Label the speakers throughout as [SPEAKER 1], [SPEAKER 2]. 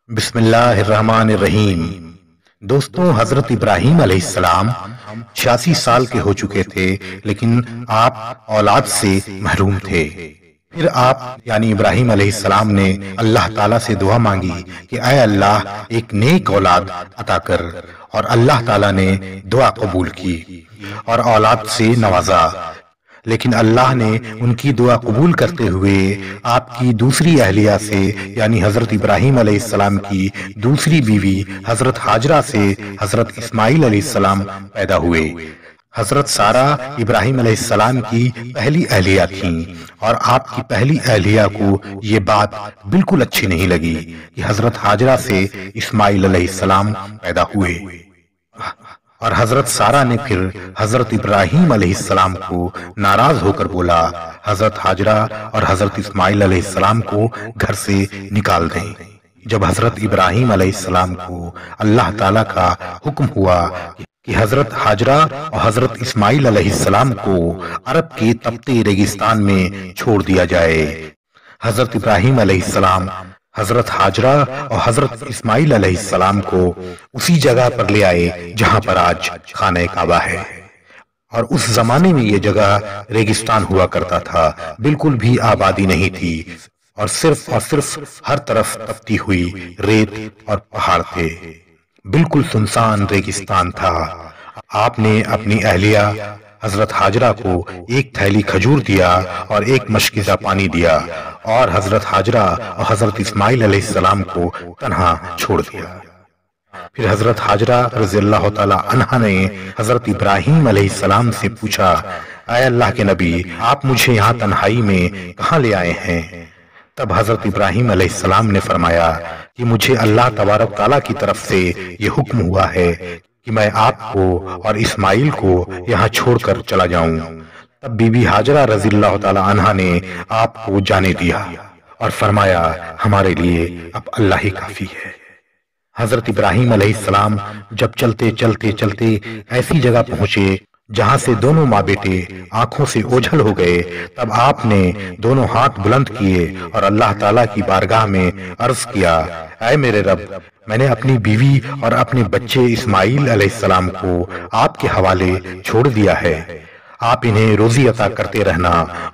[SPEAKER 1] بسم اللہ الرحمن الرحیم۔ دوستوں، حضرت ابراہیم علیہ السلام 86 سال کے ہو چکے تھے، لیکن آپ اولاد سے محروم تھے۔ پھر آپ یعنی ابراہیم علیہ السلام نے اللہ تعالیٰ سے دعا مانگی کہ اے اللہ ایک نیک اولاد عطا کر، اور اللہ تعالیٰ نے دعا قبول کی اور اولاد سے نوازا۔ لیکن اللہ نے ان کی دعا قبول کرتے ہوئے آپ کی دوسری اہلیہ سے یعنی حضرت ابراہیم علیہ السلام کی دوسری بیوی حضرت ہاجرہ سے حضرت اسماعیل علیہ السلام پیدا ہوئے۔ حضرت سارہ ابراہیم علیہ السلام کی پہلی اہلیہ تھیں، اور آپ کی پہلی اہلیہ کو یہ بات بالکل اچھی نہیں لگی کہ حضرت ہاجرہ سے اسماعیل علیہ السلام پیدا ہوئے، اور حضرت سارہ نے پھر حضرت ابراہیم علیہ السلام کو ناراض ہو کر بولا، حضرت ہاجرہ اور حضرت اسماعیل علیہ السلام کو گھر سے نکال دیں۔ جب حضرت ابراہیم علیہ السلام کو اللہ تعالیٰ کا حکم ہوا کہ حضرت ہاجرہ اور حضرت اسماعیل علیہ السلام کو عرب کے تپتے ریگستان میں چھوڑ دیا جائے، حضرت ابراہیم علیہ السلام حضرت ہاجرہ اور حضرت اسماعیل علیہ السلام کو اسی جگہ پر لے آئے جہاں پر آج خانہ کعبہ ہے۔ اور اس زمانے میں یہ جگہ ریگستان ہوا کرتا تھا، بالکل بھی آبادی نہیں تھی، اور صرف ہر طرف تپتی ہوئی ریت اور پہاڑ تھے، بالکل سنسان ریگستان تھا۔ آپ نے اپنی اہلیہ حضرت ہاجرہ کو ایک تھیلی کھجور دیا اور ایک مشکیزہ پانی دیا، اور حضرت ہاجرہ اور حضرت اسماعیل علیہ السلام کو تنہا چھوڑ دیا۔ پھر حضرت ہاجرہ رضی اللہ تعالی عنہا نے حضرت ابراہیم علیہ السلام سے پوچھا، اے اللہ کے نبی، آپ مجھے یہاں تنہائی میں کہاں لے آئے ہیں؟ تب حضرت ابراہیم علیہ السلام نے فرمایا کہ مجھے اللہ تبارک تعالیٰ کی طرف سے یہ حکم ہوا ہے کہ میں آپ کو اور اسماعیل کو یہاں چھوڑ کر چلا جاؤں۔ تب بی بی ہاجرہ رضی اللہ تعالی عنہا نے آپ کو جانے دیا اور فرمایا، ہمارے لیے اب اللہ ہی کافی ہے۔ حضرت ابراہیم علیہ السلام جب چلتے چلتے ایسی جگہ پہنچے جہاں سے دونوں ماں بیٹے آنکھوں سے اوجھل ہو گئے، تب آپ نے دونوں ہاتھ بلند کیے اور اللہ تعالیٰ کی بارگاہ میں عرض کیا، اے میرے رب، میں نے اپنی بیوی اور اپنے بچے اسماعیل علیہ السلام کو آپ کے حوالے چھوڑ دیا ہے، آپ انہیں روزی عطا کرتے رہنا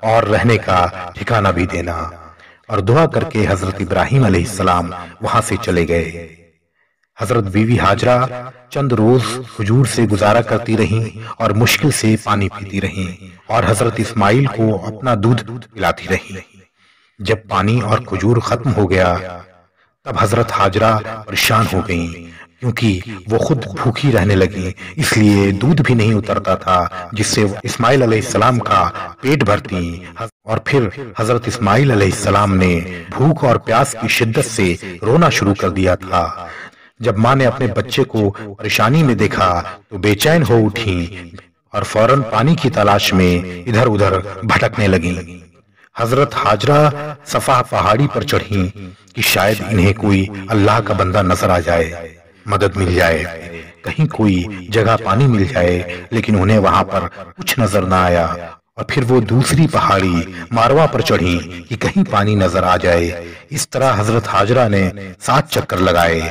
[SPEAKER 1] اور رہنے کا ٹھکانہ بھی دینا۔ اور دعا کر کے حضرت ابراہیم علیہ السلام وہاں سے چلے گئے۔ حضرت بیوی ہاجرہ چند روز کھجور سے گزارا کرتی رہیں اور مشکل سے پانی پیتی رہیں، اور حضرت اسماعیل کو اپنا دودھ پلاتی رہیں۔ جب پانی اور کھجور ختم ہو گیا تب حضرت ہاجرہ پریشان ہو گئیں، کیونکہ وہ خود بھوکی رہنے لگیں، اس لیے دودھ بھی نہیں اترتا تھا جس سے اسماعیل علیہ السلام کا پیٹ بھرتی۔ اور پھر حضرت اسماعیل علیہ السلام نے بھوک اور پیاس کی شدت سے رونا شروع کر دیا تھا۔ جب ماں نے اپنے بچے کو پریشانی میں دیکھا تو بے چین ہو اٹھیں اور فوراً پانی کی تلاش میں ادھر ادھر بھٹکنے لگیں۔ حضرت ہاجرہ صفا پہاڑی پر چڑھیں کہ شاید انہیں کوئی اللہ کا بندہ نظر آ جائے، مدد مل جائے، کہیں کوئی جگہ پانی مل جائے، لیکن انہیں وہاں پر کچھ نظر نہ آیا۔ اور پھر وہ دوسری پہاڑی ماروا پر چڑھیں کہ کہیں پانی نظر آ جائے۔ اس طرح حضرت ہاجرہ نے 7 چکر لگائے۔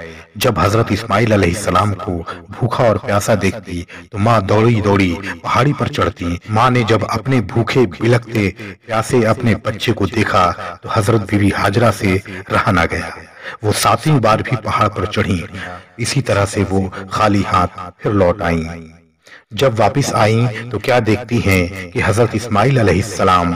[SPEAKER 1] جب حضرت اسماعیل علیہ السلام کو بھوکا اور پیاسا دیکھتی تو ماں دوڑی دوڑی پہاڑی پر چڑھتی۔ ماں نے جب اپنے بھوکے بلکتے پیاسے اپنے بچے کو دیکھا تو حضرت بیوی ہاجرہ سے رہا نہ گیا، وہ 7ویں بار بھی پہاڑ پر چڑھیں۔ اسی طرح سے وہ خالی ہاتھ پھر لوٹ آئیں۔ جب واپس آئیں تو کیا دیکھتی ہیں کہ حضرت اسماعیل علیہ السلام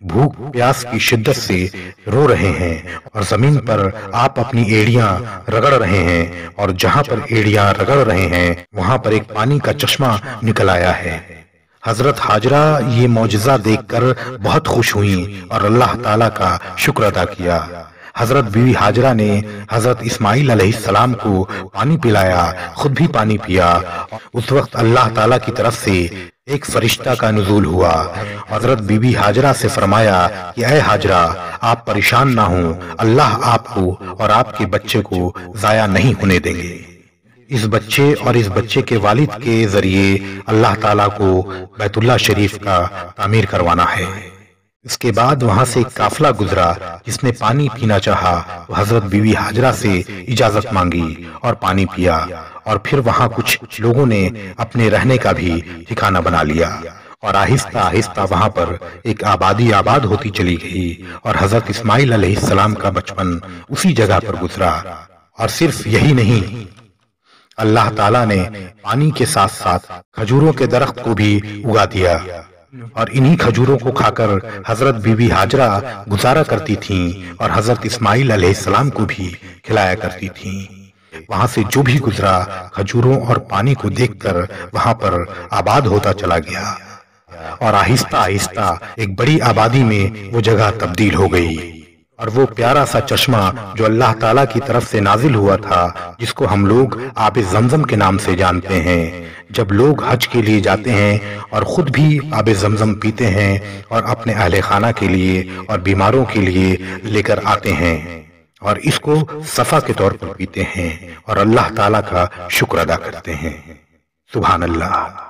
[SPEAKER 1] بھوک پیاس کی شدت سے رو رہے ہیں، اور زمین پر آپ اپنی ایڑیاں رگڑ رہے ہیں، اور جہاں پر ایڑیاں رگڑ رہے ہیں وہاں پر ایک پانی کا چشمہ نکل آیا ہے۔ حضرت ہاجرہ یہ معجزہ دیکھ کر بہت خوش ہوئیں اور اللہ تعالیٰ کا شکر ادا کیا۔ حضرت بیوی ہاجرہ نے حضرت اسماعیل علیہ السلام کو پانی پلایا، خود بھی پانی پیا۔ اس وقت اللہ تعالیٰ کی طرف سے ایک فرشتہ کا نزول ہوا، حضرت بی بی ہاجرہ سے فرمایا کہ اے ہاجرہ، آپ پریشان نہ ہوں، اللہ آپ کو اور آپ کے بچے کو ضائع نہیں ہونے دیں گے۔ اس بچے اور اس بچے کے والد کے ذریعے اللہ تعالیٰ کو بیت اللہ شریف کا تعمیر کروانا ہے۔ اس کے بعد وہاں سے ایک قافلہ گزرا جس نے پانی پینا چاہا تو حضرت بی بی ہاجرہ سے اجازت مانگی اور پانی پیا، اور پھر وہاں کچھ لوگوں نے اپنے رہنے کا بھی ٹھکانہ بنا لیا، اور آہستہ آہستہ وہاں پر ایک آبادی آباد ہوتی چلی گئی، اور حضرت اسماعیل علیہ السلام کا بچپن اسی جگہ پر گزرا۔ اور صرف یہی نہیں، اللہ تعالیٰ نے پانی کے ساتھ ساتھ کھجوروں کے درخت کو بھی اگا دیا، اور انہی کھجوروں کو کھا کر حضرت بی بی ہاجرہ گزارا کرتی تھیں اور حضرت اسماعیل علیہ السلام کو بھی کھلایا کرتی تھیں۔ وہاں سے جو بھی گزرا کھجوروں اور پانی کو دیکھ کر وہاں پر آباد ہوتا چلا گیا، اور آہستہ آہستہ ایک بڑی آبادی میں وہ جگہ تبدیل ہو گئی۔ اور وہ پیارا سا چشمہ جو اللہ تعالیٰ کی طرف سے نازل ہوا تھا، جس کو ہم لوگ آب زمزم کے نام سے جانتے ہیں، جب لوگ حج کے لیے جاتے ہیں اور خود بھی آب زمزم پیتے ہیں اور اپنے اہل خانہ کے لیے اور بیماروں کے لیے لے کر آتے ہیں، اور اس کو صفا کے طور پر پیتے ہیں اور اللہ تعالیٰ کا شکر ادا کرتے ہیں۔ سبحان اللہ۔